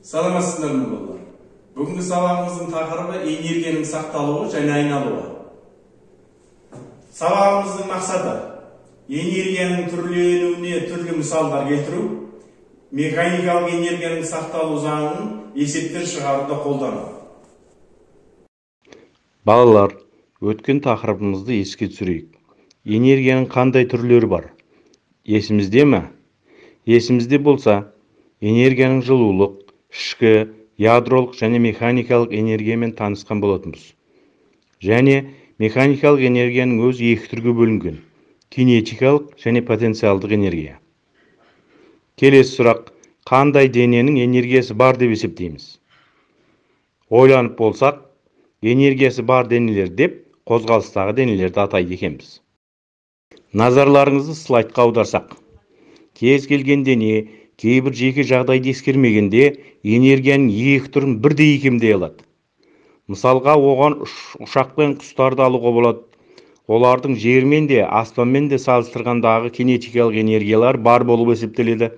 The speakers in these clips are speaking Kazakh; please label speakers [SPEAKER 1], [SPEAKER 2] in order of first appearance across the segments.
[SPEAKER 1] Саламатсыздарбы балдар. Бүгүнкү сабагыбыздын такырыбы энергиянын сакталуу жана айналуу. Сабагыбыздын максаты энергиянын түрленүүнүне түрлүү мисалдар келтирүү, механикалык энергиянын сакталуу заңын эсептер чыгарууда колдонуу.
[SPEAKER 2] Балалар, өткен тақырыбымызды еске түсірейік. Энергияның қандай түрлері бар? Есімізде ме? Есімізде болса, энергияның жылулық, ішкі, ядролық және механикалық энергиямен танысқан болатынбыз. Және механикалық энергияның өзі екі түрге бөлінген: кинетикалық және потенциалдық энергия. Келесі сұрақ: қандай дененің энергиясы бар деп есептейміз? Ойланып болсақ, энергиясы бар денелер деп қозғалыстағы денелерді атайды екенбіз. Назарларыңызды слайдқа аударсақ, кез келген дене кейбір жеке жағдайды ескермегенде энергияның екі түрін бірдей икемдей алады. Мысалға, оған ұшақ пен құстарды алуға болады. Олардың жермен де, аспанмен де салыстырғандағы кинетикалық энергиялар бар болып есептеледі.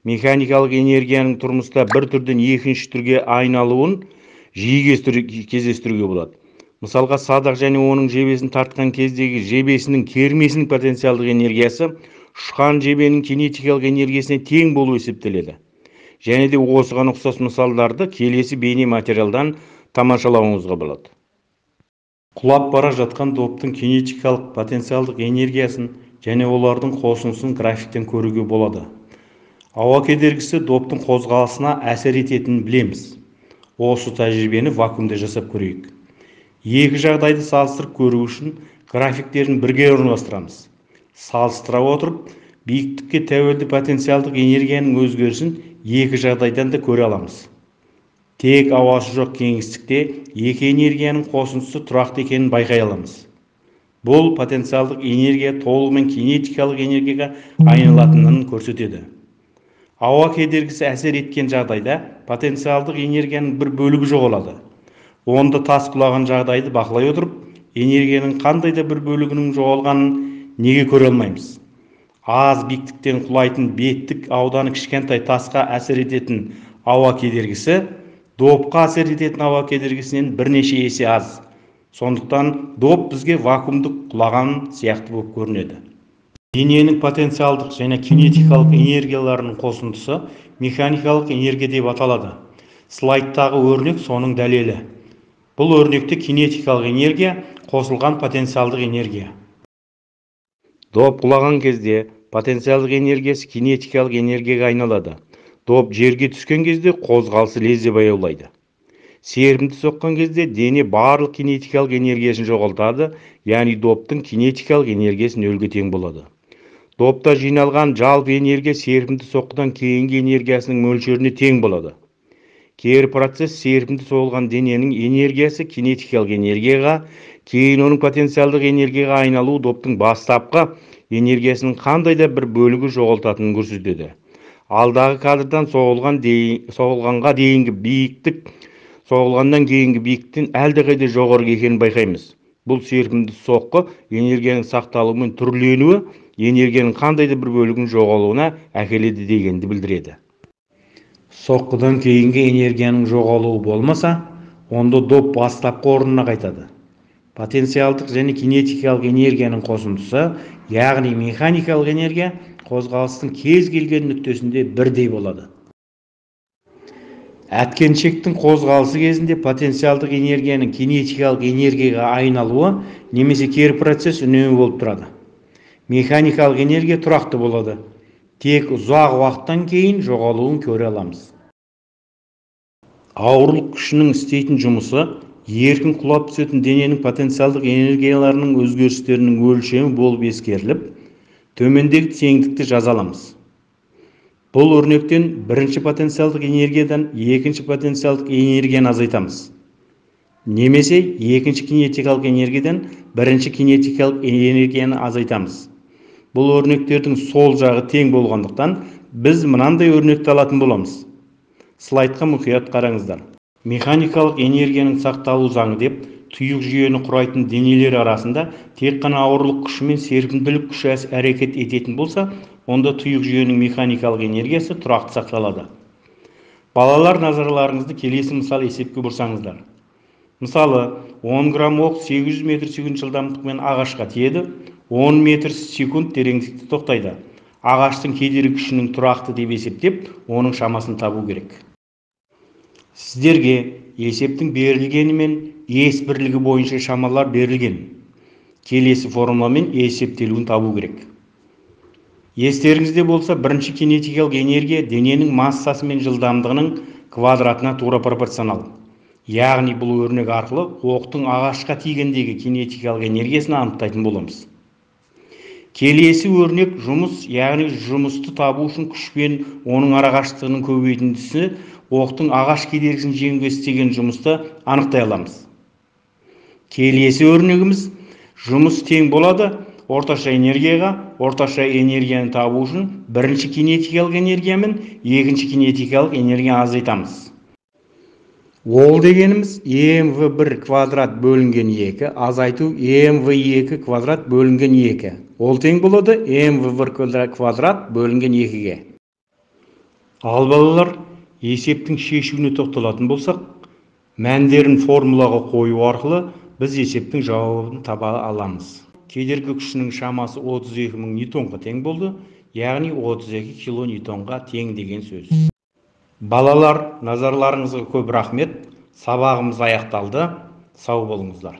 [SPEAKER 2] Механикалық энергияның тұрмыста бір түрден екінші түрге айналуын жиі кездестіруге болады. Мысалға, садақ және оның жебесін тартқан кездегі жебесінің кермесінің потенциалдық энергиясы ұшқан жебенің кинетикалық энергиясына тең болу есептеледі. Және де осыған ұқсас мысалдарды келесі бейне материалдан тамашалауыңызға болады. Құлап бара жатқан доптың кинетикалық потенциалдық энергиясын және олардың қосындысын графиктен көруге болады. Ауа кедергісі доптың қозғалысына әсер ететінін білеміз. Осы тәжірибені вакуумда жасап көрейік. Екі жағдайды салыстырып көру үшін графиктерін бірге орналастырамыз. Салыстыра отырып, биіктікке тәуелді потенциалдық энергияның өзгерісін екі жағдайдан да көре аламыз. Тек ауасы жоқ кеңістікте екі энергияның қосындысы тұрақты екенін байқай аламыз. Бұл потенциалдық энергия толығымен кинетикалық энергияға айналатынын көрсетеді. Ауа кедергісі әсер еткен жағдайда потенциалдық энергияның бір бөлігі жоғалады. Онда тас құлаған жағдайды бақылай отырып, энергияның қандай да бір бөлігінің жоғалғанын неге көре алмаймыз? Аз биіктіктен құлайтын беттік ауданы кішкентай тасқа әсер ететін ауа кедергісі допқа әсер ететін ауа кедергісінен бірнеше есе аз. Сондықтан доп бізге вакуумдық құлаған сияқты болып көрінеді. Дененің потенциалдық және кинетикалық энергияларының қосындысы механикалық энергия деп аталады. Слайдтағы өрнек соның дәлелі. Бұл өрнекте кинетикалық энергия қосылған потенциалдық энергия. Доп құлаған кезде потенциалдық энергиясы кинетикалық энергияға айналады. Доп жерге түскен кезде қозғалысы лезде баяулайды. Серпінді соққан кезде дене барлық кинетикалық энергиясын жоғалтады, яғни доптың кинетикалық энергиясы нөлге тең болады. Допта жиналған жалпы энергия серпінді соққыдан кейінгі энергиясының мөлшеріне тең болады. Кері процесс серпінді соғылған дененің энергиясы кинетикалық энергияға, кейін оның потенциалдық энергияға айналу доптың бастапқы энергиясының қандай да бір бөлігі жоғалтатынын көрсетеді. Алдағы кадрдан соғылғанға дейінгі биіктік соғылғаннан кейінгі биіктіктен әлдеқайда жоғары екенін байқаймыз. Бұл серпінді соққы энергияның сақталуы мен түрленуі энергияның қандай да бір бөлігінің жоғалуына әкеледі дегенді білдіреді. Соққыдан кейінгі энергияның жоғалуы болмаса, онда доп бастапқы орнына қайтады. Потенциалдық және кинетикалық энергияның қосындысы, яғни механикалық энергия, қозғалыстың кез келген нүктесінде бірдей болады. Әткеншектің қозғалысы кезінде потенциалдық энергияның кинетикалық энергияға айналуы немесе кері процесс үнемі болып тұрады. Механикалық энергия тұрақты болады. Тек ұзақ уақыттан кейін жоғалуын көре аламыз. Ауырлық күшінің істейтін жұмысы еркін құлап түсетін дененің потенциалдық энергияларының өзгерістерінің өлшемі болып ескеріліп, төмендегі теңдікті жаза аламыз. Бұл өрнектен бірінші потенциалдық энергиядан екінші потенциалдық энергияны азайтамыз. Немесе екінші кинетикалық энергиядан бірінші кинетикалық энергияны азайтамыз. Бұл өрнектердің сол жағы тең болғандықтан біз мынандай өрнекті алатын боламыз. Слайдқа мұқият қараңыздар. Механикалық энергияның сақталу заңы деп тұйық жүйені құрайтын денелер арасында тек қана ауырлық күші мен серпімділік күші әрекет ететін болса, онда тұйық жүйенің механикалық энергиясы тұрақты сақталады. Балалар, назарларыңызды келесі мысал есепке бұрсаңыздар. Мысалы, 10 грамм оқ 800 метр секунд жылдамдықпен ағашқа тиеді, 10 метр секунд тереңдікте тоқтайды. Ағаштың кедергі күшінің тұрақты деп есептеп, оның шамасын табу керек. Сіздерге есептің берілгені мен ес бірлігі бойынша шамалар берілген. Келесі формуламен есептелуін табу керек. Естеріңізде болса, бірінші кинетикалық энергия дененің массасы мен жылдамдығының квадратына тура пропорционал. Яғни бұл өрнек арқылы оқтың ағашқа тигендегі кинетикалық энергиясын анықтайтын боламыз. Келесі өрнек жұмыс, яғни жұмысты табу үшін күш пен оның арақашықтығының көбейтіндісі оқтың ағаш кедергісін жеңуге істеген жұмысты анықтай аламыз. Келесі өрнегіміз жұмыс тең болады орташа энергияға. Орташа энергияны табу үшін бірінші кинетикалық энергия мен екінші кинетикалық энергияны азайтамыз. Ол дегеніміз mv1 квадрат бөлінген 2, азайту mv2 квадрат бөлінген 2. Ол тең болады mv1 квадрат бөлінген 2-ге. Ал балалар, есептің шешуіне тоқталатын болсақ, мәндерін формулаға қою арқылы біз есептің жауабын таба аламыз. Кедергі күшінің шамасы 32.000 ньютонға тең болды, яғни 32 килоньютонға тең деген сөз. Балалар, назарларыңызға көп рахмет. Сабағымыз аяқталды. Сау болыңыздар.